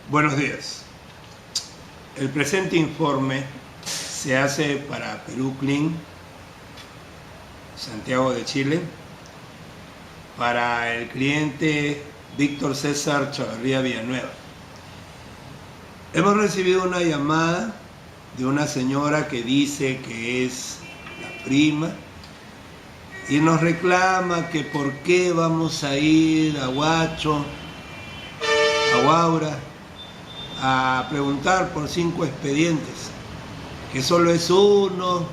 Buenos días. El presente informe se hace para Perú Clean, Santiago de Chile, para el cliente Víctor César Chavarría Villanueva. Hemos recibido una llamada de una señora que dice que es la prima y nos reclama que por qué vamos a ir a Huacho, a Huaura, a preguntar por 5 expedientes, que solo es uno,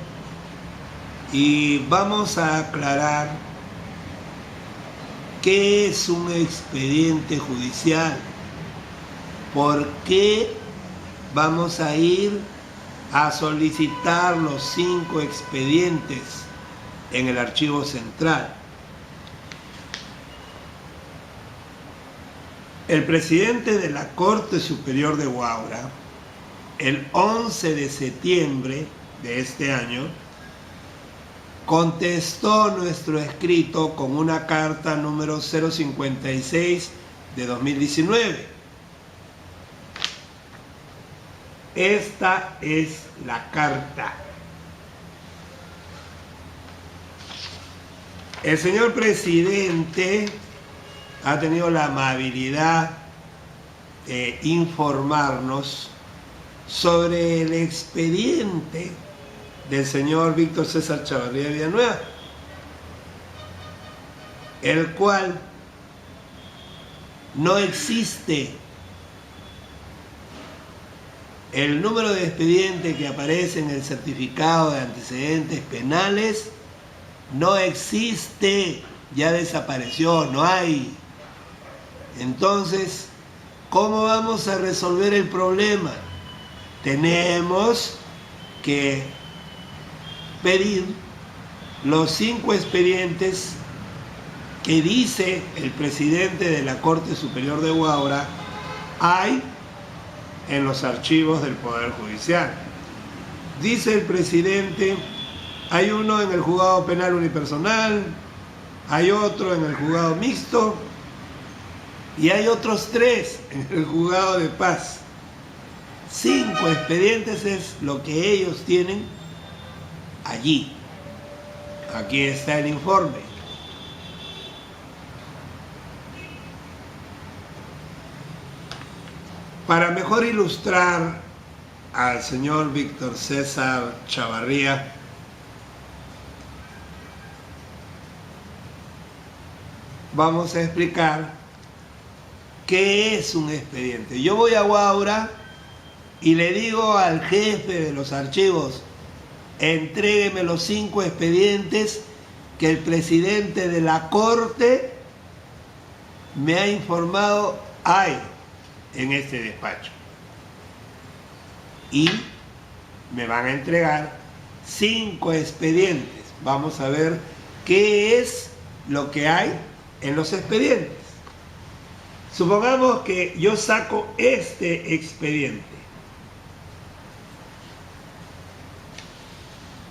y vamos a aclarar qué es un expediente judicial, por qué vamos a ir a solicitar los 5 expedientes en el archivo central. El presidente de la Corte Superior de Huaura, el 11 de septiembre de este año, contestó nuestro escrito con una carta número 056 de 2019. Esta es la carta. El señor presidente ha tenido la amabilidad de informarnos sobre el expediente del señor Víctor César Chavarría Villanueva, el cual no existe. El número de expediente que aparece en el certificado de antecedentes penales no existe, ya desapareció, no hay. Entonces, ¿cómo vamos a resolver el problema? Tenemos que pedir los 5 expedientes que dice el presidente de la Corte Superior de Huaura hay en los archivos del Poder Judicial. Dice el presidente, hay uno en el juzgado penal unipersonal, hay otro en el juzgado mixto y hay otros 3 en el juzgado de paz. 5 expedientes es lo que ellos tienen allí. Aquí está el informe. Para mejor ilustrar al señor Víctor César Chavarría, vamos a explicar qué es un expediente. Yo voy a Huaura y le digo al jefe de los archivos, entrégueme los 5 expedientes que el presidente de la Corte me ha informado hay en este despacho. Y me van a entregar 5 expedientes. Vamos a ver qué es lo que hay en los expedientes. Supongamos que yo saco este expediente.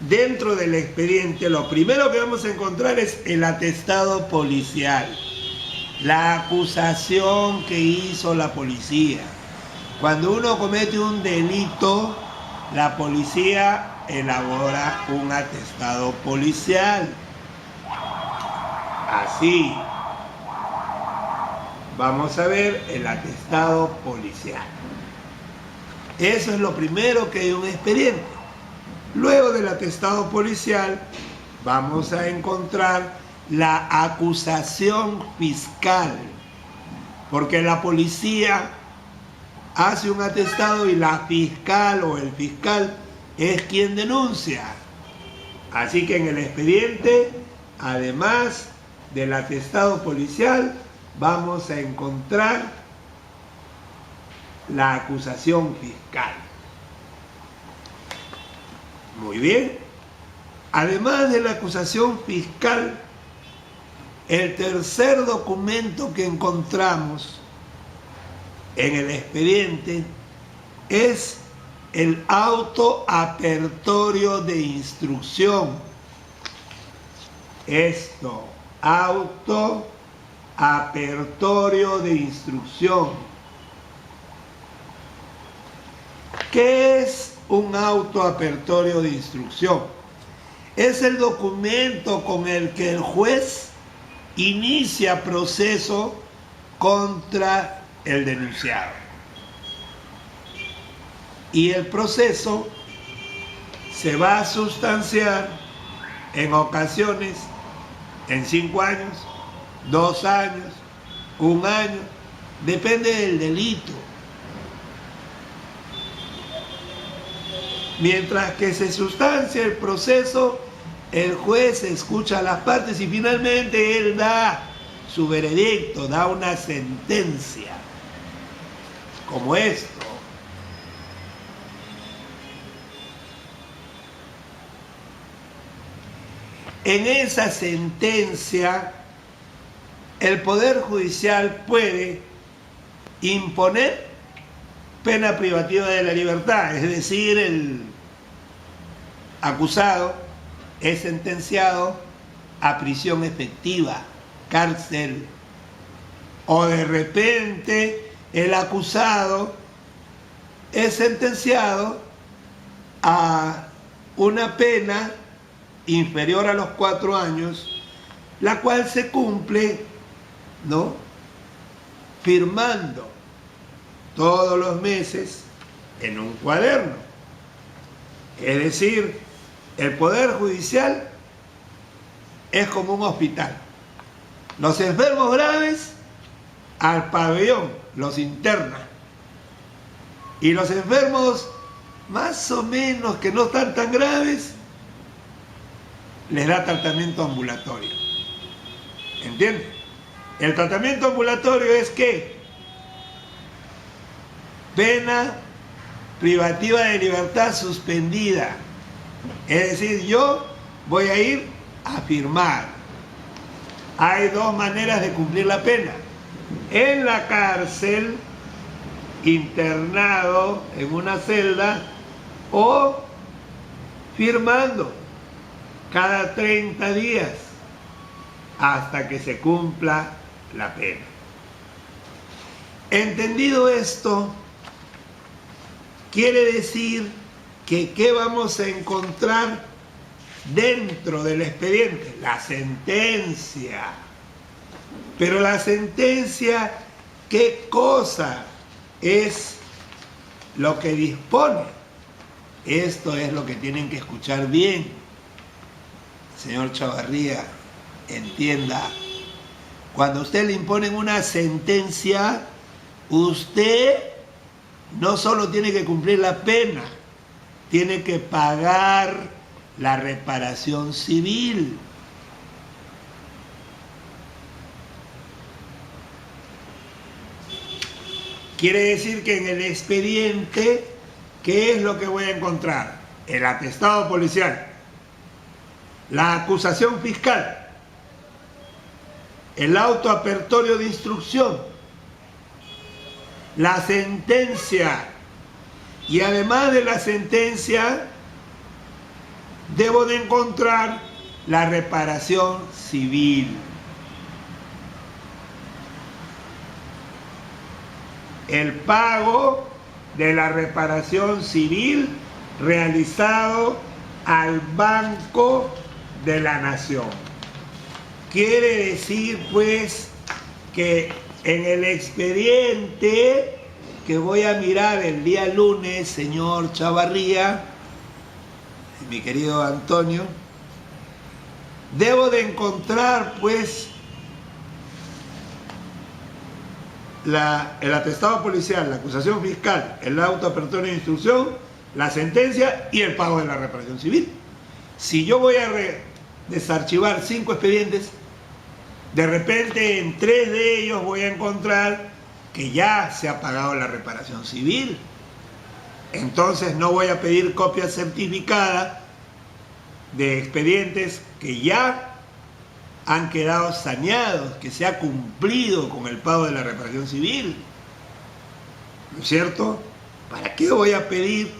Dentro del expediente, lo primero que vamos a encontrar es el atestado policial, la acusación que hizo la policía. Cuando uno comete un delito, la policía elabora un atestado policial. Así. Vamos a ver el atestado policial. Eso es lo primero que hay en un expediente. Luego del atestado policial vamos a encontrar la acusación fiscal, porque la policía hace un atestado y la fiscal o el fiscal es quien denuncia. Así que en el expediente, además del atestado policial, vamos a encontrar la acusación fiscal. Muy bien. Además de la acusación fiscal, el tercer documento que encontramos en el expediente es el auto apertorio de instrucción. Esto, auto apertorio de instrucción. ¿Qué es un auto apertorio de instrucción? Es el documento con el que el juez inicia proceso contra el denunciado. Y el proceso se va a sustanciar en ocasiones en 5 años, 2 años, 1 año, depende del delito. Mientras que se sustancia el proceso, el juez escucha a las partes y finalmente él da su veredicto, da una sentencia, como esto. En esa sentencia, el Poder Judicial puede imponer pena privativa de la libertad, es decir, el acusado es sentenciado a prisión efectiva, cárcel, o de repente el acusado es sentenciado a una pena inferior a los 4 años, la cual se cumple, ¿no?, firmando todos los meses en un cuaderno. Es decir, el Poder Judicial es como un hospital. Los enfermos graves al pabellón los interna. Y los enfermos más o menos que no están tan graves les da tratamiento ambulatorio. ¿Entiendes? El tratamiento ambulatorio es que pena privativa de libertad suspendida. Es decir, yo voy a ir a firmar. Hay 2 maneras de cumplir la pena. En la cárcel, internado en una celda, o firmando cada 30 días hasta que se cumpla la pena. Entendido esto, quiere decir que ¿qué vamos a encontrar dentro del expediente? La sentencia. Pero la sentencia, ¿qué cosa es lo que dispone? Esto es lo que tienen que escuchar bien. Señor Chavarría, entienda. Cuando a usted le imponen una sentencia, usted no solo tiene que cumplir la pena, tiene que pagar la reparación civil. Quiere decir que en el expediente, ¿qué es lo que voy a encontrar? El atestado policial, la acusación fiscal, el auto apertorio de instrucción, la sentencia, y además de la sentencia debo de encontrar la reparación civil. El pago de la reparación civil realizado al Banco de la Nación. Quiere decir pues que en el expediente que voy a mirar el día lunes, señor Chavarría, mi querido Antonio, debo de encontrar pues el atestado policial, la acusación fiscal, el auto apertorio de instrucción, la sentencia y el pago de la reparación civil. Si yo voy a desarchivar 5 expedientes, de repente en 3 de ellos voy a encontrar que ya se ha pagado la reparación civil. Entonces no voy a pedir copia certificada de expedientes que ya han quedado saneados, que se ha cumplido con el pago de la reparación civil. ¿No es cierto? ¿Para qué voy a pedir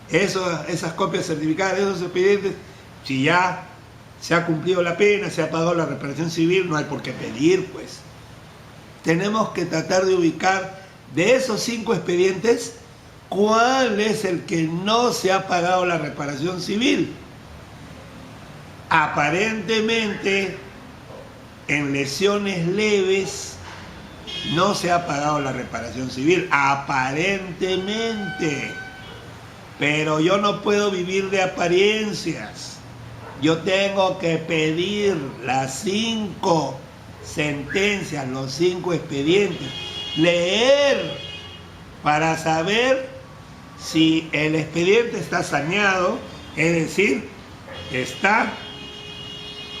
esas copias certificadas de esos expedientes si ya se ha cumplido la pena, se ha pagado la reparación civil? No hay por qué pedir, pues. Tenemos que tratar de ubicar de esos 5 expedientes ¿cuál es el que no se ha pagado la reparación civil? Aparentemente, en lesiones leves no se ha pagado la reparación civil, aparentemente. Pero yo no puedo vivir de apariencias. Yo tengo que pedir las 5 sentencias, los 5 expedientes, leer para saber si el expediente está saneado, es decir, está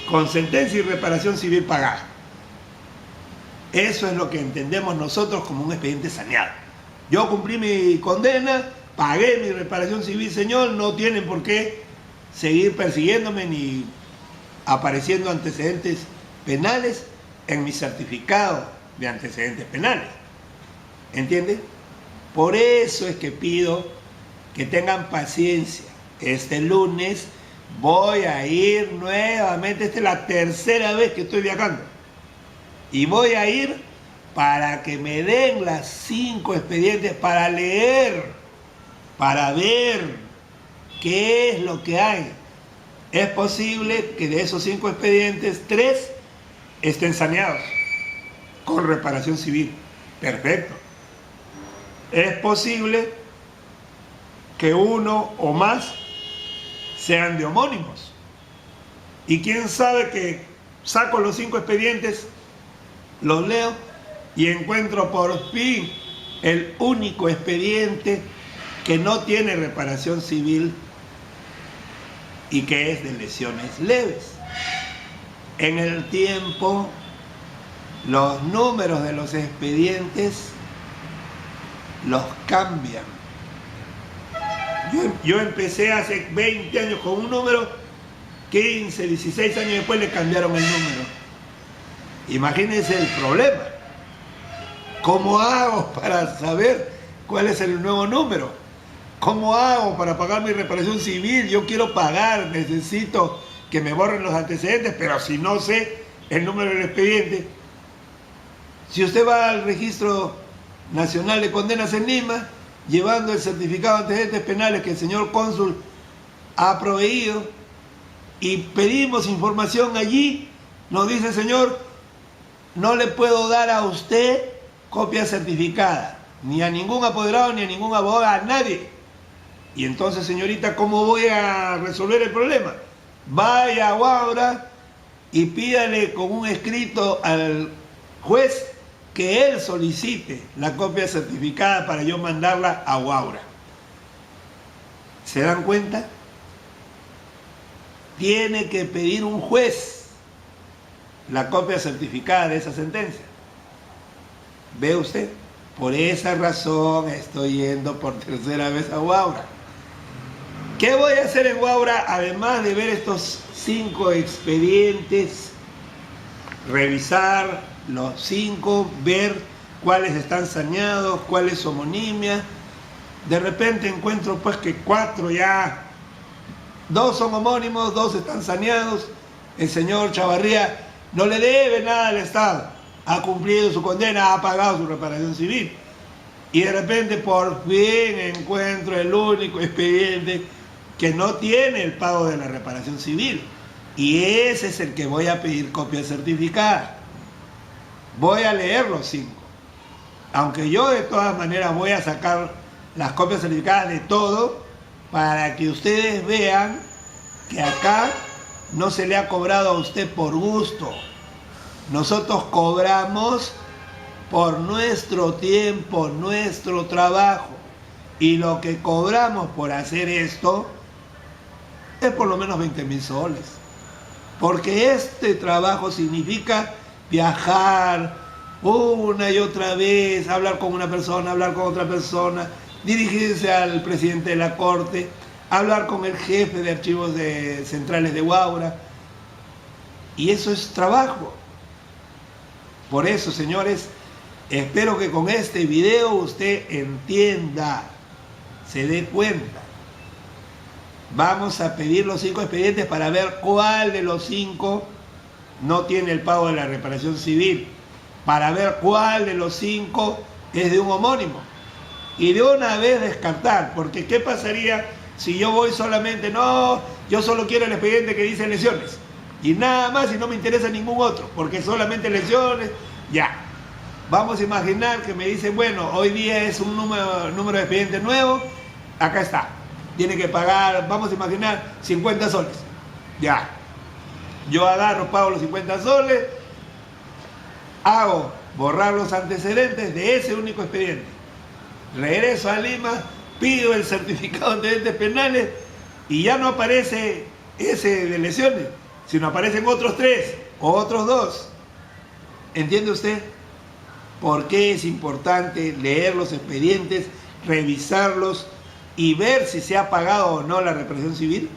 con sentencia y reparación civil pagada. Eso es lo que entendemos nosotros como un expediente saneado. Yo cumplí mi condena, pagué mi reparación civil, señor, no tienen por qué seguir persiguiéndome ni apareciendo antecedentes penales en mi certificado de antecedentes penales. ¿Entienden? Por eso es que pido que tengan paciencia. Este lunes voy a ir nuevamente, esta es la 3ª vez que estoy viajando. Y voy a ir para que me den las 5 expedientes para leer, para ver qué es lo que hay. Es posible que de esos 5 expedientes, 3 estén saneados con reparación civil. Perfecto. Es posible que 1 o más sean de homónimos. Y quién sabe que saco los 5 expedientes, los leo y encuentro por fin el único expediente que no tiene reparación civil y que es de lesiones leves. En el tiempo, los números de los expedientes los cambian. Yo empecé hace 20 años con un número, 15, 16 años después le cambiaron el número. Imagínense el problema. ¿Cómo hago para saber cuál es el nuevo número? ¿Cómo hago para pagar mi reparación civil? Yo quiero pagar, necesito que me borren los antecedentes, pero si no sé el número del expediente. Si usted va al Registro Nacional de Condenas en Lima, llevando el certificado de antecedentes penales que el señor cónsul ha proveído, y pedimos información allí, nos dice: señor, no le puedo dar a usted copia certificada, ni a ningún apoderado, ni a ningún abogado, a nadie. Y entonces, señorita, ¿cómo voy a resolver el problema? Vaya a Huaura y pídale con un escrito al juez que él solicite la copia certificada para yo mandarla a Huaura. ¿Se dan cuenta? Tiene que pedir un juez la copia certificada de esa sentencia. ¿Ve usted? Por esa razón estoy yendo por 3ª vez a Huaura. ¿Qué voy a hacer en Huaura? Además de ver estos 5 expedientes, revisar los 5, ver cuáles están saneados, cuál es su homonimia. De repente encuentro pues que 4 ya, 2 son homónimos, 2 están saneados. El señor Chavarría no le debe nada al Estado, ha cumplido su condena, ha pagado su reparación civil. Y de repente por fin encuentro el único expediente que no tiene el pago de la reparación civil. Y ese es el que voy a pedir copia certificada. Voy a leer los 5. Aunque yo de todas maneras voy a sacar las copias certificadas de todo, para que ustedes vean que acá no se le ha cobrado a usted por gusto. Nosotros cobramos por nuestro tiempo, nuestro trabajo. Y lo que cobramos por hacer esto es por lo menos 20.000 soles. Porque este trabajo significa viajar una y otra vez, hablar con una persona, hablar con otra persona, dirigirse al presidente de la Corte, hablar con el jefe de archivos centrales de Huaura. Y eso es trabajo. Por eso, señores, espero que con este video usted entienda, se dé cuenta. Vamos a pedir los 5 expedientes para ver cuál de los 5 no tiene el pago de la reparación civil, para ver cuál de los 5 es de un homónimo. y de una vez descartar, porque ¿qué pasaría si yo voy solamente, no, yo solo quiero el expediente que dice lesiones, y nada más y no me interesa ningún otro, porque solamente lesiones, ya. Vamos a imaginar que me dicen, bueno, hoy día es un número de expediente nuevo, acá está, tiene que pagar, vamos a imaginar, 50 soles, ya. Yo agarro, pago los 50 soles, hago borrar los antecedentes de ese único expediente. Regreso a Lima, pido el certificado de antecedentes penales y ya no aparece ese de lesiones, sino aparecen otros 3 o otros 2. ¿Entiende usted? ¿Por qué es importante leer los expedientes, revisarlos y ver si se ha pagado o no la reparación civil?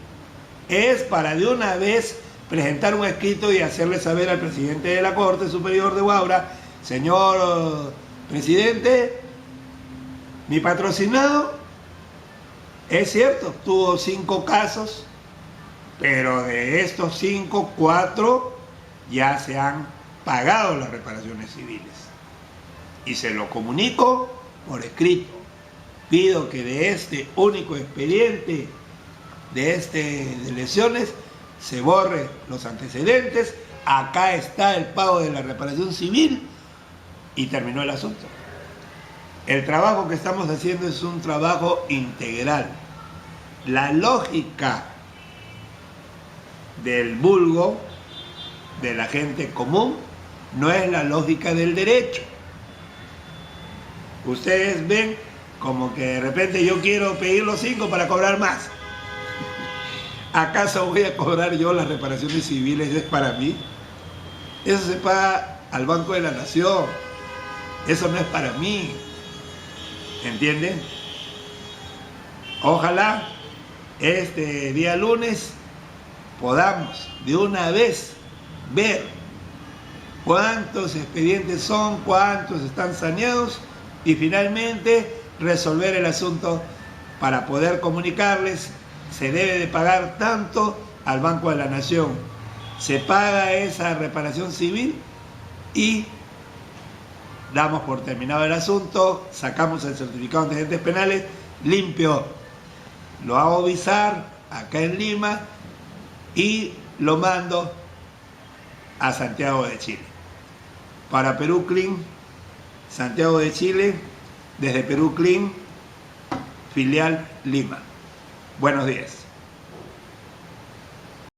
Es para de una vez presentar un escrito y hacerle saber al presidente de la Corte Superior de Huaura: señor presidente, mi patrocinado, es cierto, tuvo 5 casos, pero de estos 5, 4 ya se han pagado las reparaciones civiles. Y se lo comunico por escrito. Pido que de este único expediente de lesiones se borre los antecedentes. Acá está el pago de la reparación civil y terminó el asunto. El trabajo que estamos haciendo es un trabajo integral. La lógica del vulgo, de la gente común, no es la lógica del derecho. Ustedes ven como que de repente yo quiero pedir los 5 para cobrar más. ¿Acaso voy a cobrar yo las reparaciones civiles? ¿Es para mí? Eso se paga al Banco de la Nación. Eso no es para mí. ¿Entienden? Ojalá este día lunes podamos de una vez ver cuántos expedientes son, cuántos están saneados y finalmente resolver el asunto para poder comunicarles: se debe de pagar tanto al Banco de la Nación, se paga esa reparación civil y damos por terminado el asunto, sacamos el certificado de antecedentes penales limpio, lo hago visar acá en Lima y lo mando a Santiago de Chile. Para Perú Clean, Santiago de Chile, desde Perú Clean, filial Lima. Buenos días.